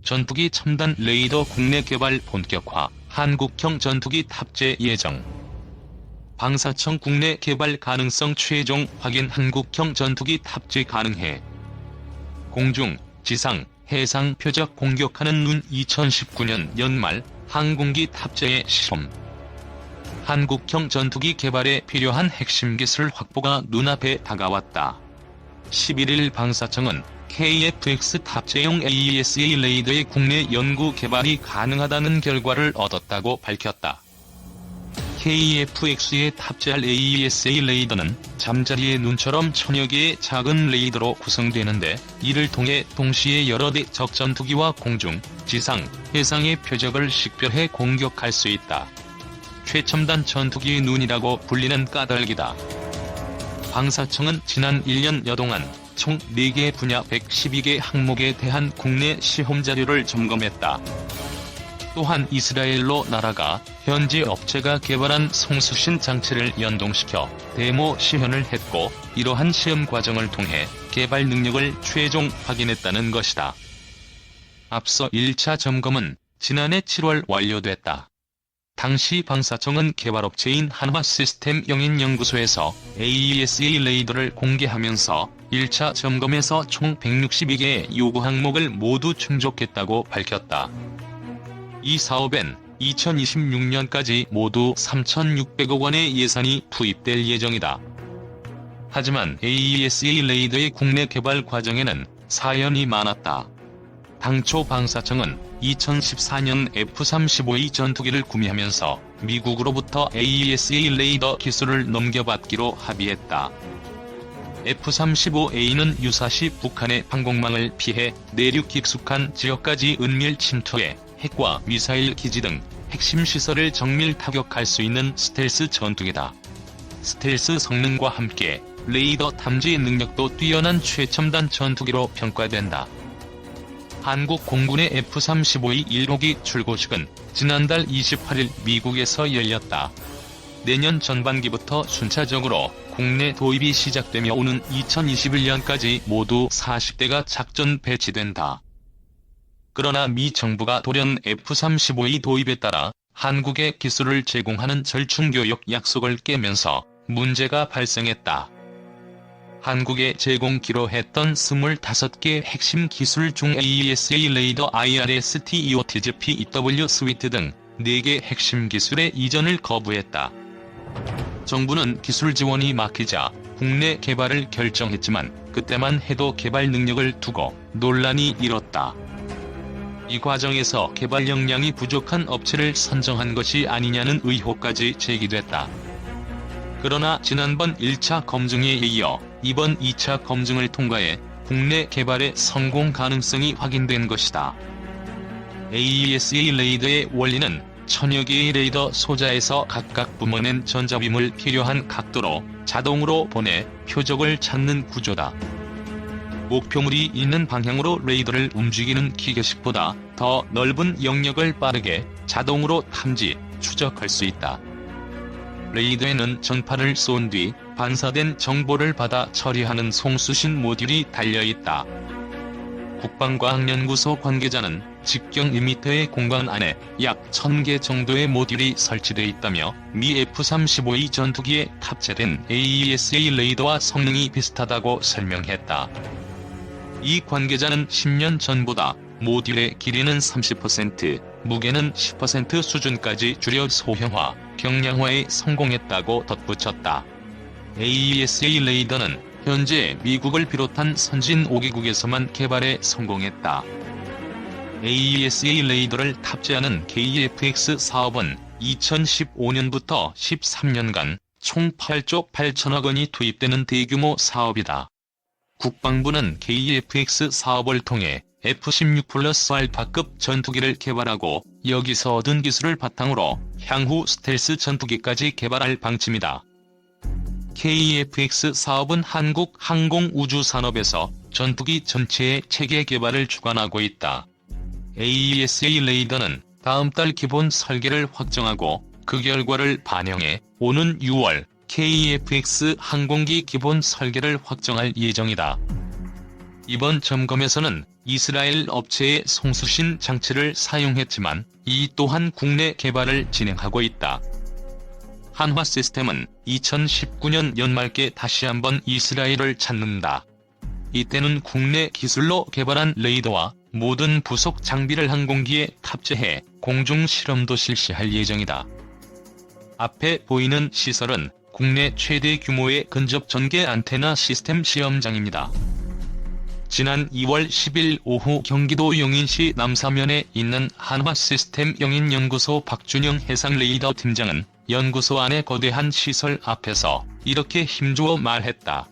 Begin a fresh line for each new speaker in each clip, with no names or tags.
전투기 첨단 레이더 국내 개발 본격화, 한국형 전투기 탑재 예정. 방사청 국내 개발 가능성 최종 확인. 한국형 전투기 탑재 가능해. 공중, 지상, 해상 표적 공격하는 눈. 2019년 연말 항공기 탑재의 시험. 한국형 전투기 개발에 필요한 핵심 기술 확보가 눈앞에 다가왔다. 11일 방사청은 KF-X 탑재용 AESA 레이더의 국내 연구 개발이 가능하다는 결과를 얻었다고 밝혔다. KF-X에 탑재할 AESA 레이더는 잠자리의 눈처럼 천여 개의 작은 레이더로 구성되는데, 이를 통해 동시에 여러 대 적전투기와 공중, 지상, 해상의 표적을 식별해 공격할 수 있다. 최첨단 전투기의 눈이라고 불리는 까닭이다. 방사청은 지난 1년여 동안 총 4개 분야 112개 항목에 대한 국내 시험 자료를 점검했다. 또한 이스라엘로 날아가 현지 업체가 개발한 송수신 장치를 연동시켜 데모 시연을 했고, 이러한 시험 과정을 통해 개발 능력을 최종 확인했다는 것이다. 앞서 1차 점검은 지난해 7월 완료됐다. 당시 방사청은 개발업체인 한화시스템 영인연구소에서 AESA 레이더를 공개하면서 1차 점검에서 총 162개의 요구 항목을 모두 충족했다고 밝혔다. 이 사업엔 2026년까지 모두 3,600억 원의 예산이 투입될 예정이다. 하지만 AESA 레이더의 국내 개발 과정에는 사연이 많았다. 당초 방사청은 2014년 F-35A 전투기를 구매하면서 미국으로부터 AESA 레이더 기술을 넘겨받기로 합의했다. F-35A는 유사시 북한의 항공망을 피해 내륙 깊숙한 지역까지 은밀 침투해 핵과 미사일 기지 등 핵심 시설을 정밀 타격할 수 있는 스텔스 전투기다. 스텔스 성능과 함께 레이더 탐지 능력도 뛰어난 최첨단 전투기로 평가된다. 한국 공군의 F-35A 1호기 출고식은 지난달 28일 미국에서 열렸다. 내년 전반기부터 순차적으로 국내 도입이 시작되며 오는 2021년까지 모두 40대가 작전 배치된다. 그러나 미 정부가 돌연 F-35A 도입에 따라 한국에 기술을 제공하는 절충교육 약속을 깨면서 문제가 발생했다. 한국에 제공키로 했던 25개 핵심 기술 중 AESA 레이더, IRST, EOTG, PEW 스위트 등 4개 핵심 기술의 이전을 거부했다. 정부는 기술 지원이 막히자 국내 개발을 결정했지만 그때만 해도 개발 능력을 두고 논란이 일었다. 이 과정에서 개발 역량이 부족한 업체를 선정한 것이 아니냐는 의혹까지 제기됐다. 그러나 지난번 1차 검증에 이어 이번 2차 검증을 통과해 국내 개발의 성공 가능성이 확인된 것이다. AESA 레이더의 원리는 천여 개의 레이더 소자에서 각각 뿜어낸 전자빔을 필요한 각도로 자동으로 보내 표적을 찾는 구조다. 목표물이 있는 방향으로 레이더를 움직이는 기계식보다 더 넓은 영역을 빠르게 자동으로 탐지, 추적할 수 있다. 레이더에는 전파를 쏜 뒤 반사된 정보를 받아 처리하는 송수신 모듈이 달려있다. 국방과학연구소 관계자는 직경 1m의 공간 안에 약 1000개 정도의 모듈이 설치돼 있다며 미 F-35A 전투기에 탑재된 AESA 레이더와 성능이 비슷하다고 설명했다. 이 관계자는 10년 전보다 모듈의 길이는 30%, 무게는 10% 수준까지 줄여 소형화, 경량화에 성공했다고 덧붙였다. AESA 레이더는 현재 미국을 비롯한 선진 5개국에서만 개발에 성공했다. AESA 레이더를 탑재하는 KF-X 사업은 2015년부터 13년간 총 8조 8천억 원이 투입되는 대규모 사업이다. 국방부는 KF-X 사업을 통해 F-16 플러스 알파급 전투기를 개발하고 여기서 얻은 기술을 바탕으로 향후 스텔스 전투기까지 개발할 방침이다. KF-X 사업은 한국 항공우주산업에서 전투기 전체의 체계 개발을 주관하고 있다. AESA 레이더는 다음 달 기본 설계를 확정하고 그 결과를 반영해 오는 6월 KF-X 항공기 기본 설계를 확정할 예정이다. 이번 점검에서는 이스라엘 업체의 송수신 장치를 사용했지만 이 또한 국내 개발을 진행하고 있다. 한화 시스템은 2019년 연말께 다시 한번 이스라엘을 찾는다. 이때는 국내 기술로 개발한 레이더와 모든 부속 장비를 항공기에 탑재해 공중 실험도 실시할 예정이다. 앞에 보이는 시설은 국내 최대 규모의 근접 전개 안테나 시스템 시험장입니다. 지난 2월 10일 오후 경기도 용인시 남사면에 있는 한화 시스템 용인연구소 박준영 해상 레이더 팀장은 연구소 안의 거대한 시설 앞에서 이렇게 힘주어 말했다.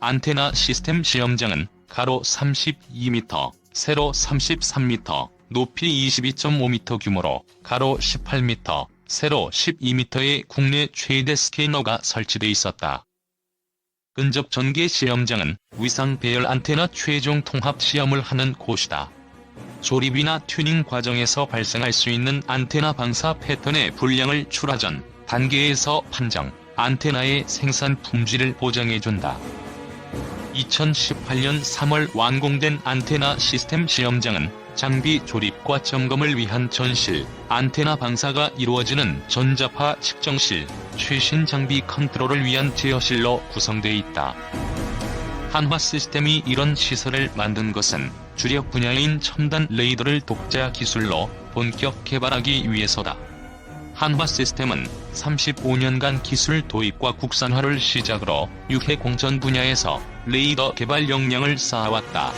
안테나 시스템 시험장은 가로 32m, 세로 33m, 높이 22.5m 규모로 가로 18m, 세로 12m의 국내 최대 스캐너가 설치돼 있었다. 근접 전개 시험장은 위상 배열 안테나 최종 통합 시험을 하는 곳이다. 조립이나 튜닝 과정에서 발생할 수 있는 안테나 방사 패턴의 불량을 출하 전 단계에서 판정, 안테나의 생산 품질을 보장해준다. 2018년 3월 완공된 안테나 시스템 시험장은 장비 조립과 점검을 위한 전실, 안테나 방사가 이루어지는 전자파 측정실, 최신 장비 컨트롤을 위한 제어실로 구성되어 있다. 한화 시스템이 이런 시설을 만든 것은 주력 분야인 첨단 레이더를 독자 기술로 본격 개발하기 위해서다. 한화 시스템은 35년간 기술 도입과 국산화를 시작으로 유해 공전 분야에서 레이더 개발 역량을 쌓아왔다.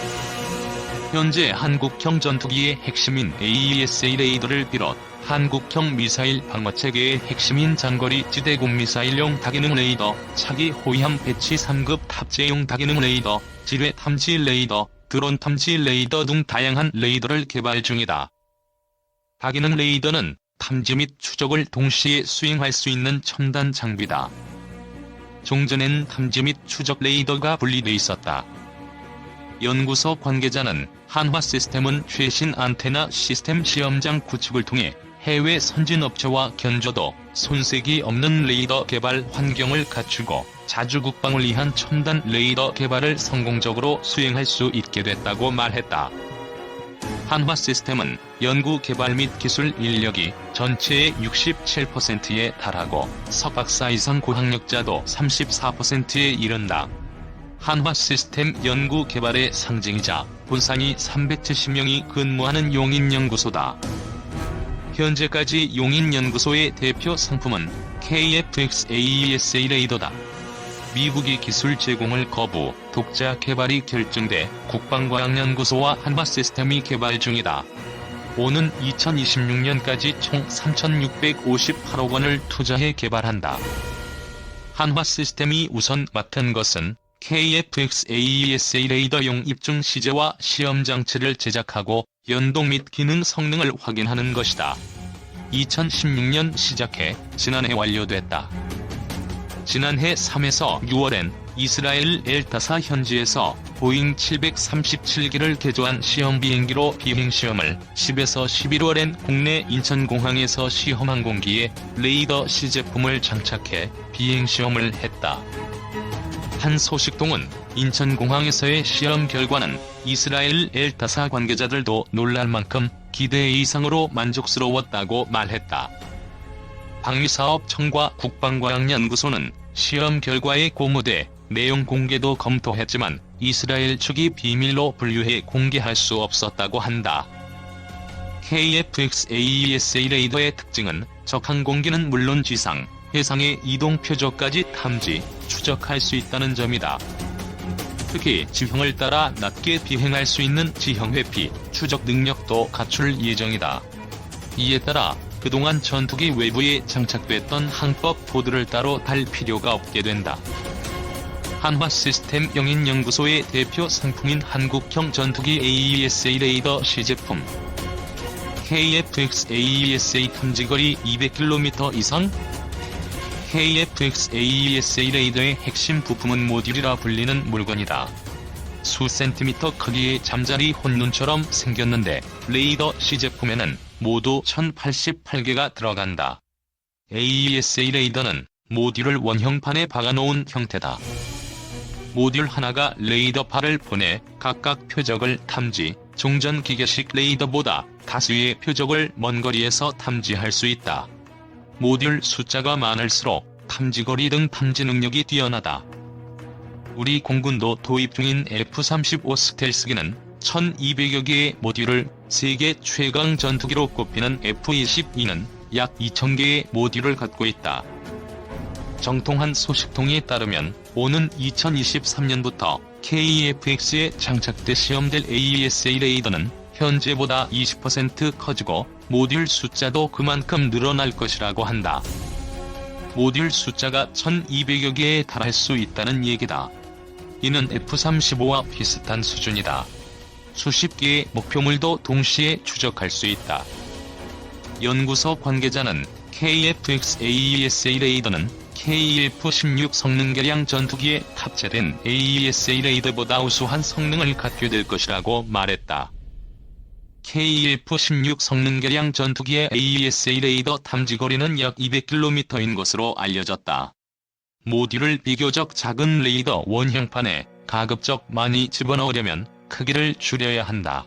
현재 한국형 전투기의 핵심인 AESA 레이더를 비롯 한국형 미사일 방어체계의 핵심인 장거리 지대공 미사일용 다기능 레이더, 차기 호위함 배치 3급 탑재용 다기능 레이더, 지뢰 탐지 레이더, 드론 탐지 레이더 등 다양한 레이더를 개발 중이다. 다기능 레이더는 탐지 및 추적을 동시에 수행할 수 있는 첨단 장비다. 종전엔 탐지 및 추적 레이더가 분리돼 있었다. 연구소 관계자는 한화 시스템은 최신 안테나 시스템 시험장 구축을 통해 해외 선진 업체와 견조도 손색이 없는 레이더 개발 환경을 갖추고 자주 국방을 위한 첨단 레이더 개발을 성공적으로 수행할 수 있게 됐다고 말했다. 한화 시스템은 연구 개발 및 기술 인력이 전체의 67%에 달하고 석박사 이상 고학력자도 34%에 이른다. 한화 시스템 연구 개발의 상징이자 본산이 370명이 근무하는 용인연구소다. 현재까지 용인연구소의 대표 상품은 KF-X-AESA 레이더다. 미국이 기술 제공을 거부, 독자 개발이 결정돼 국방과학연구소와 한화 시스템이 개발 중이다. 오는 2026년까지 총 3,658억 원을 투자해 개발한다. 한화 시스템이 우선 맡은 것은 KF-X-AESA 레이더용 입증 시제와 시험 장치를 제작하고 연동 및 기능 성능을 확인하는 것이다. 2016년 시작해 지난해 완료됐다. 지난해 3에서 6월엔 이스라엘 엘타사 현지에서 보잉 737기를 개조한 시험 비행기로 비행시험을 10에서 11월엔 국내 인천공항에서 시험항공기에 레이더 시제품을 장착해 비행시험을 했다. 한 소식통은 인천공항에서의 시험 결과는 이스라엘 엘타사 관계자들도 놀랄 만큼 기대 이상으로 만족스러웠다고 말했다. 방위사업청과 국방과학연구소는 시험 결과에 고무돼 내용 공개도 검토했지만 이스라엘 측이 비밀로 분류해 공개할 수 없었다고 한다. KF-X-AESA 레이더의 특징은 적항공기는 물론 지상, 해상의 이동 표적까지 탐지, 추적할 수 있다는 점이다. 특히 지형을 따라 낮게 비행할 수 있는 지형 회피, 추적 능력도 갖출 예정이다. 이에 따라 그동안 전투기 외부에 장착됐던 항법 보드를 따로 달 필요가 없게 된다. 한화 시스템 용인연구소의 대표 상품인 한국형 전투기 AESA 레이더 시제품 KF-X-AESA 탐지거리 200km 이상 KF-X-AESA 레이더의 핵심 부품은 모듈이라 불리는 물건이다. 수 센티미터 크기의 잠자리 혼눈처럼 생겼는데 레이더 시제품에는 모두 1088개가 들어간다. AESA 레이더는 모듈을 원형판에 박아놓은 형태다. 모듈 하나가 레이더파를 보내 각각 표적을 탐지, 종전 기계식 레이더보다 다수의 표적을 먼 거리에서 탐지할 수 있다. 모듈 숫자가 많을수록 탐지거리 등 탐지 능력이 뛰어나다. 우리 공군도 도입 중인 F-35 스텔스기는 1200여 개의 모듈을 세계 최강 전투기로 꼽히는 F-22는 약 2000개의 모듈을 갖고 있다. 정통한 소식통에 따르면 오는 2023년부터 KF-X에 장착돼 시험될 AESA 레이더는 현재보다 20% 커지고 모듈 숫자도 그만큼 늘어날 것이라고 한다. 모듈 숫자가 1200여 개에 달할 수 있다는 얘기다. 이는 F-35와 비슷한 수준이다. 수십 개의 목표물도 동시에 추적할 수 있다. 연구소 관계자는 KF-X AESA 레이더는 KF-16 성능 개량 전투기에 탑재된 AESA 레이더보다 우수한 성능을 갖게 될 것이라고 말했다. KF-16 성능 개량 전투기의 AESA 레이더 탐지거리는 약 200km인 것으로 알려졌다. 모듈을 비교적 작은 레이더 원형판에 가급적 많이 집어넣으려면 크기를 줄여야 한다.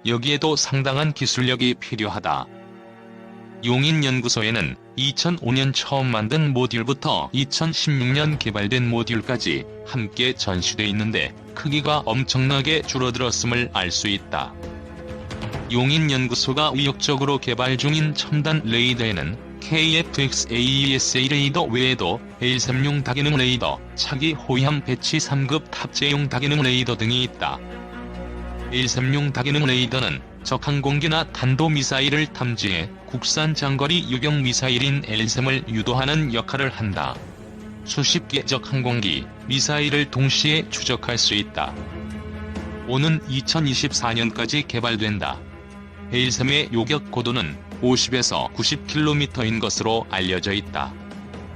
여기에도 상당한 기술력이 필요하다. 용인연구소에는 2005년 처음 만든 모듈부터 2016년 개발된 모듈까지 함께 전시돼 있는데 크기가 엄청나게 줄어들었음을 알 수 있다. 용인연구소가 의욕적으로 개발 중인 첨단 레이더에는 KF-X AESA 레이더 외에도 L3용 다기능 레이더, 차기 호위함 배치 3급 탑재용 다기능 레이더 등이 있다. L3용 다기능 레이더는 적항공기나 탄도미사일을 탐지해 국산 장거리 유격 미사일인 L3을 유도하는 역할을 한다. 수십 개 적항공기, 미사일을 동시에 추적할 수 있다. 오는 2024년까지 개발된다. L3의 요격 고도는 50에서 90km인 것으로 알려져 있다.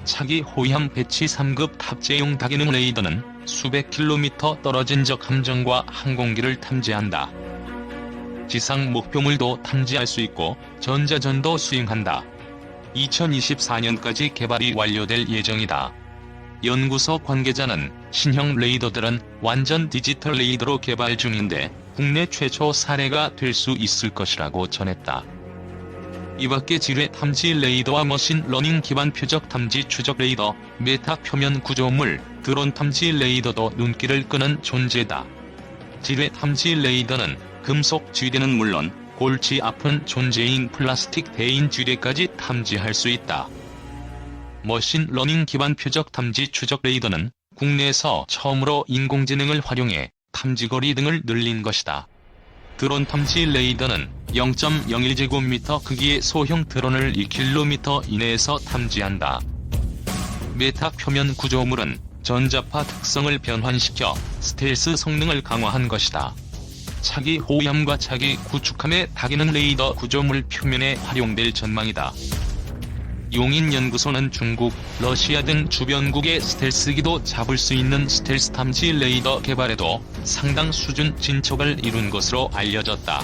차기 호위함 배치 3급 탑재용 다기능 레이더는 수백 킬로미터 떨어진 적 함정과 항공기를 탐지한다. 지상 목표물도 탐지할 수 있고 전자전도 수행한다. 2024년까지 개발이 완료될 예정이다. 연구소 관계자는 신형 레이더들은 완전 디지털 레이더로 개발 중인데 국내 최초 사례가 될 수 있을 것이라고 전했다. 이밖에 지뢰 탐지 레이더와 머신 러닝 기반 표적 탐지 추적 레이더, 메타 표면 구조물, 드론 탐지 레이더도 눈길을 끄는 존재다. 지뢰 탐지 레이더는 금속 쥐대는 물론 골치 아픈 존재인 플라스틱 대인 쥐대까지 탐지할 수 있다. 머신 러닝 기반 표적 탐지 추적 레이더는 국내에서 처음으로 인공지능을 활용해 탐지거리 등을 늘린 것이다. 드론 탐지 레이더는 0.01제곱미터 크기의 소형 드론을 2km 이내에서 탐지한다. 메타 표면 구조물은 전자파 특성을 변환시켜 스텔스 성능을 강화한 것이다. 차기 호위함과 차기 구축함의 다기능 레이더 구조물 표면에 활용될 전망이다. 용인연구소는 중국, 러시아 등 주변국의 스텔스기도 잡을 수 있는 스텔스 탐지 레이더 개발에도 상당 수준 진척을 이룬 것으로 알려졌다.